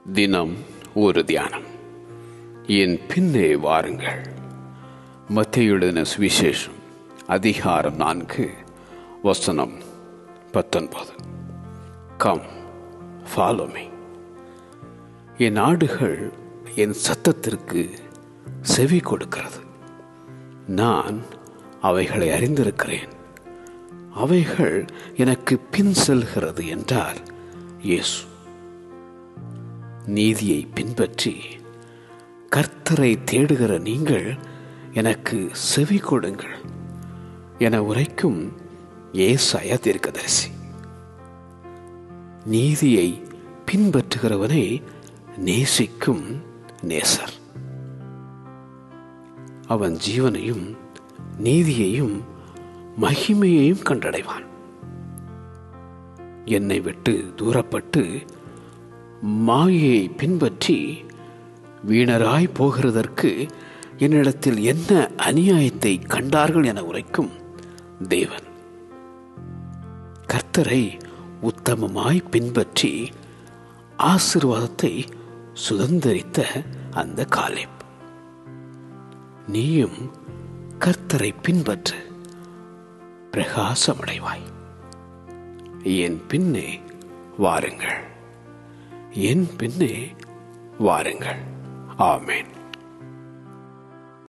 தினம் ஒரு தியானம். என் பின்னே வாருங்கள். மத்தேயு எழுதின சுவிசேஷம் அதிகாரம் 4 வசனம் 19. Come, follow me. என் ஆடுகள் என் சத்தத்திற்கு செவி கொடுக்கிறது. நான் அவைகளை அறிந்திருக்கிறேன், அவைகள் எனக்கு பின் செல்கிறது என்றார் இயேசு. நீதியை பின்பற்றி கர்த்தரை தேடுகிற நீங்கள் எனக்கு செவி கொடுங்கள் என உரைக்கும் ஏசாயா தீர்க்கதரிசி. நீதியை பின்பற்றுகிறவனை நேசிக்கும் நேசர். அவன் ஜீவனையும் நீதியையும் மகிமையையும் கண்டடைவான். என்னை விட்டு தூரப்பட்டு மாயையை பின்பற்றி வீணராய் போகிறதற்கு என்னிடத்தில் என்ன அநியாயத்தை கண்டார்கள் என உரைக்கும் தேவன். கர்த்தரை உத்தமமாய் பின்பற்றி ஆசீர்வாதத்தை சுதந்தரித்த அந்த காலேப். நீயும் கர்த்தரை பின்பற்று, பிரகாசமடைவாய். என் பின்னே வாருங்கள், என் பின்னே வாருங்கள். ஆமென்.